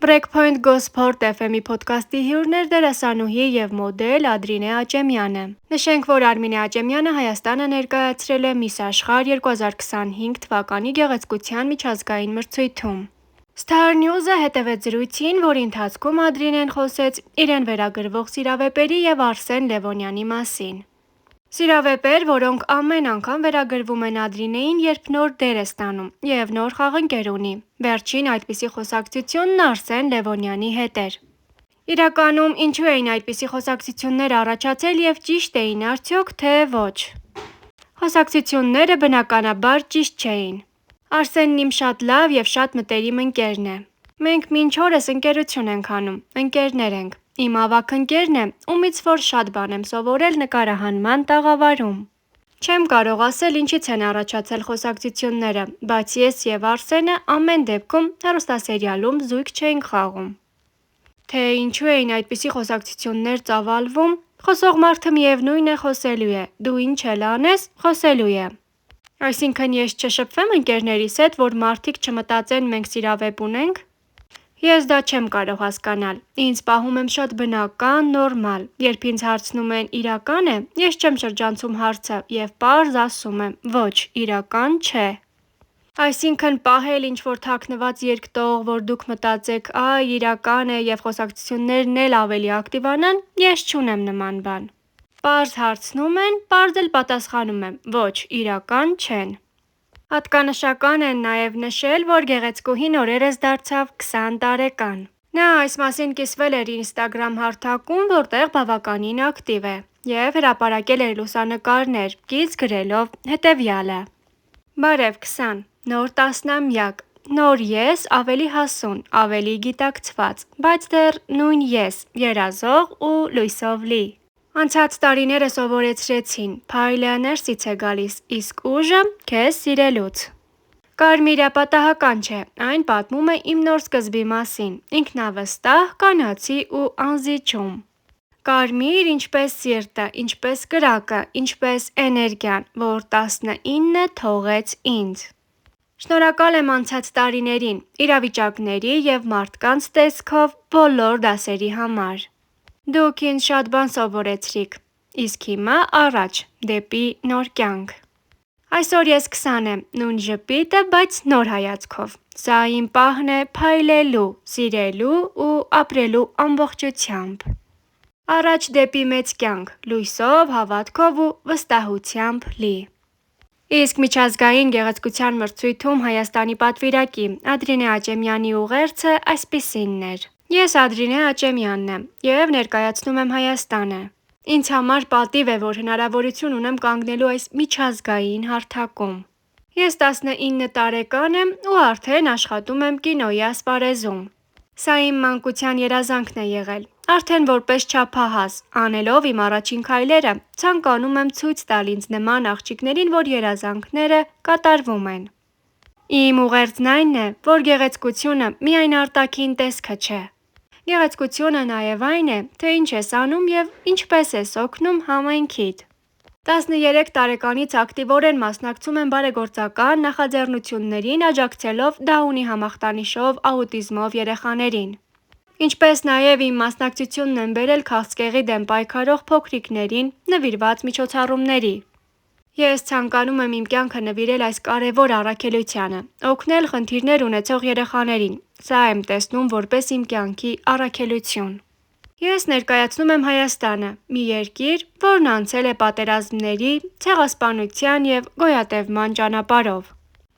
Breakpoint Gosport FM-ի փոդքասթի հյուրներ դերասանուհի և մոդել Ադրինե Աճեմյանը։ Նշենք, որ Արմինե Աճեմյանը Հայաստանը ներկայացրել է Miss Աշխարհ 2025 թվականի գեղեցկության միջազգային մրցույթում։ Star News-ը հետևեց զրույցին, որի ընթացքում Ադրինեն խոսեց իրեն վերագրվող սիրավեպերի և Արսեն Լևոնյանի մասին։ Սիրավեպեր, որոնք ամեն անգամ վերագրվում են Ադրինեին, երբ նոր դեր է ստանում և նոր խաղընկեր ունի։ Վերջին այդպիսի խոսակցությունն Արսեն Լևոնյանի հետ էր։ Իրականում ինչու էին այդպիսի խոսակցություններ առաջացել և ճիշտ էին արդյոք, թե ոչ։ Խոսակցությունները բնականաբար ճիշտ չէին։ Արսենն իմ շատ լավ և շատ մտերիմ ընկերն է։ Մենք մինչ օրս ընկերություն ենք անում, ընկերներ ենք։ Իմ ավագ ընկերն է, ումից որ շատ բան եմ սովորել նկարահանման տաղավարում։ Չեմ կարող ասել ինչից են առաջացել խոսակցությունները, բայց ես և Արսենը ամեն դեպքում հեռուստասերիալում զույգ չէինք խաղում։ Թե ինչու էին այդպիսի խոսակցություններ ծավալվում, խոսող մարդը միևնույն է խոսելու է, դու ինչ էլ անես, խոսելու է։ Այսինքն ես չշփվեմ ընկերներիս հետ, որ մարդիկ չմտածեն մենք սիրավեպ ունենք։ Ես դա չեմ կարող հասկանալ, ինձ պահում եմ շատ բնական, նորմալ, երբ ինձ հարցնում են իրակա՞ն է, ես չեմ շրջանցում հարցը և պարզ ասում եմ՝ ոչ, իրական չէ։ Այսինքն պահել ինչ-որ թաքնված երկտող, որ դուք մտածեք՝ այ իրական է և խոսակցություններն էլ ավելի ակտիվանան, ես չունեմ նման բան։ Պարզ հարցնում են, պարզ էլ պատասխանում եմ՝ ոչ, իրական չեն։ Հատկանշական է նաև նշել, որ գեղեցկուհին օրերս դարձավ 20 տարեկան։ Նա այս մասին կիսվել էր Instagram հարթակում, որտեղ բավականին ակտիվ է, և հրապարակել էր լուսանկարներ, կից գրելով հետևյալը. Բարև 20, նոր տասնամյակ, նոր ես, ավելի հասուն, ավելի գիտակցված, բայց դեռ նույն ես, երազող ու լույսով լի։ Անցած տարիները սովորեցրեցին, փայլը ներսից է գալիս, իսկ ուժը քեզ սիրելուց։ Կարմիրը պատահական չէ, այն պատմում է իմ նոր սկզբի մասին, ինքնավստահ, կանացի ու անզիջում։ Կարմիր ինչպես սիրտը, ինչպես կրակը, ինչպես էներգիան, որ 19 թողեց ինձ։ Շնորհակալ եմ անցած տարիներին, իրավիճակների և մարդկանց տեսքով բոլոր դասերի համար։ Դուք ինձ շատ բան սովորեցրիք, իսկ հիմա առաջ, դեպի նոր կյանք։ Այսօր ես 20 եմ, նույն ժպիտը, բայց նոր հայացքով։ Սա իմ պահն է փայլելու, սիրելու ու ապրելու ամբողջությամբ։ Առաջ դեպի մեծ կյանք, լույսով, հավատքով ու վստահությամբ լի։ Իսկ միջազգային գեղեցկության մրցույթում Հայաստանի պատվիրակի Ադրինե Աճեմյանի ուղերձը այսպիսինն էր. Ես Ադրինե Աճեմյանն եմ և ներկայացնում եմ Հայաստանը։ Ինձ համար պատիվ է, որ հնարավորություն ունեմ կանգնելու այս միջազգային հարթակում։ Ես 19 տարեկան եմ ու արդեն աշխատում եմ կինոյի ասպարեզում։ Սա իմ մանկության երազանքն է եղել։ Արդեն որպես չափահաս, անելով իմ առաջին քայլերը, ցանկանում եմ ցույց տալ ինձ նման աղջիկներին, որ երազանքները կատարվում են։ Իմ ուղերձն այն է, որ գեղեցկությունը միայն արտաքին տեսքը չէ։ Գեղեցկությունը նաև այն է, թե ինչ ես անում և ինչպես ես օգնում համայնքիդ։ 13 տարեկանից ակտիվորեն մասնակցում եմ բարեգործական նախաձեռնություններին, աջակցելով Դաունի համախտանիշով աուտիզմով երեխաներին։ Ինչպես նաև իմ մասնակցությունն եմ բերել քաղցկեղի դեմ պայքարող փոքրիկներին նվիրված միջոցառումների։ Ես ցանկանում եմ իմ կյանքը նվիրել այս կարևոր առաքելությանը՝ օգնել խնդիրներ ունեցող երեխաներին։ Սա եմ տեսնում որպես իմ կյանքի առաքելություն։ Ես ներկայացնում եմ Հայաստանը՝ մի երկիր, որն անցել է պատերազմների, ցեղասպանության և գոյատևման ճանապարհով։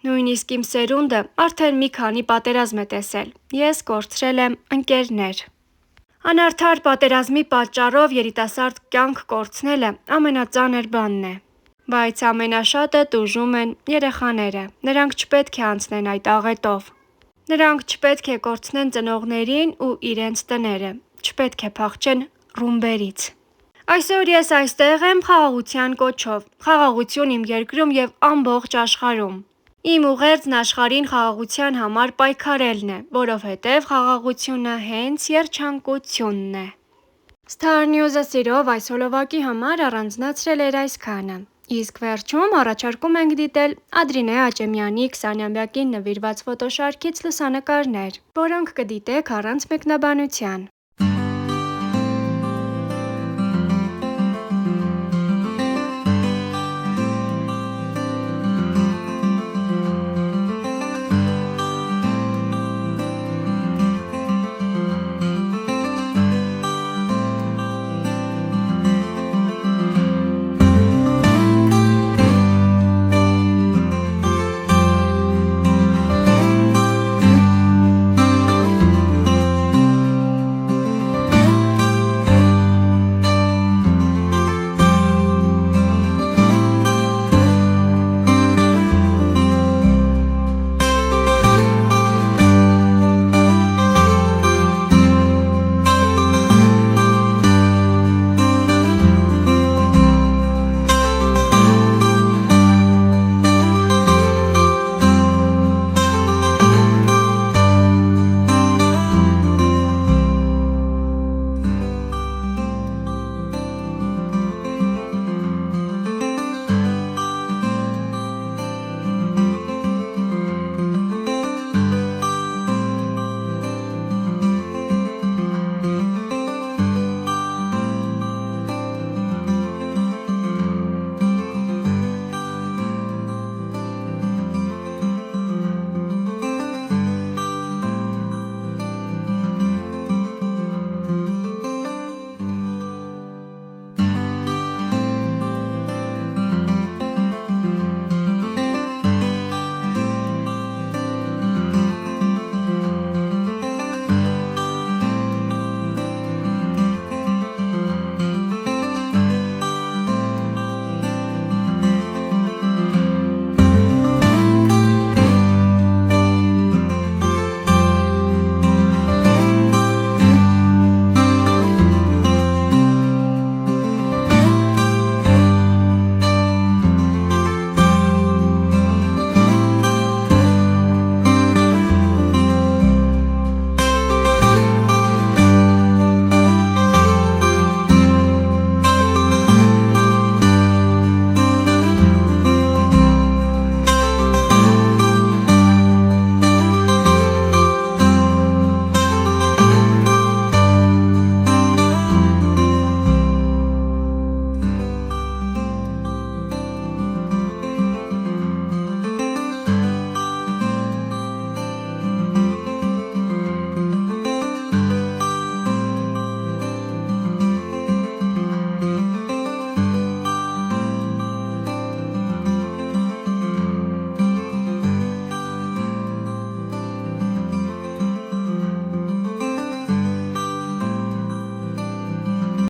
Նույնիսկ իմ սերունդը արդեն մի քանի պատերազմ է տեսել։ Ես կորցրել եմ ընկերներ։ Անարդար պատերազմի պատճառով երիտասարդ կյանք կորցնելը ամենածանր բանն է։ Բայց ամենաշատը տուժում են երեխաները։ Նրանք չպետք է անցնեն այդ աղետով։ Նրանք չպետք է կորցնեն ծնողներին ու իրենց տները։ Չպետք է փախչեն ռումբերից։ Այսօր ես այստեղ եմ խաղաղության կոչով։ Խաղաղություն իմ երկրում և ամբողջ աշխարհում։ Իմ ուղերձն աշխարհին խաղաղության համար պայքարելն է, որովհետև խաղաղությունը հենց երջանկությունն է։ Star News-ը սիրով այս հոլովակի համար առանձնացրել էր այսքանը։ Իսկ վերջում առաջարկում ենք դիտել Ադրինե Աճեմյանի 20-ամյակին նվիրված ֆոտոշարքից լուսանկարներ, որոնք կդիտեք առանց մեկնաբանության։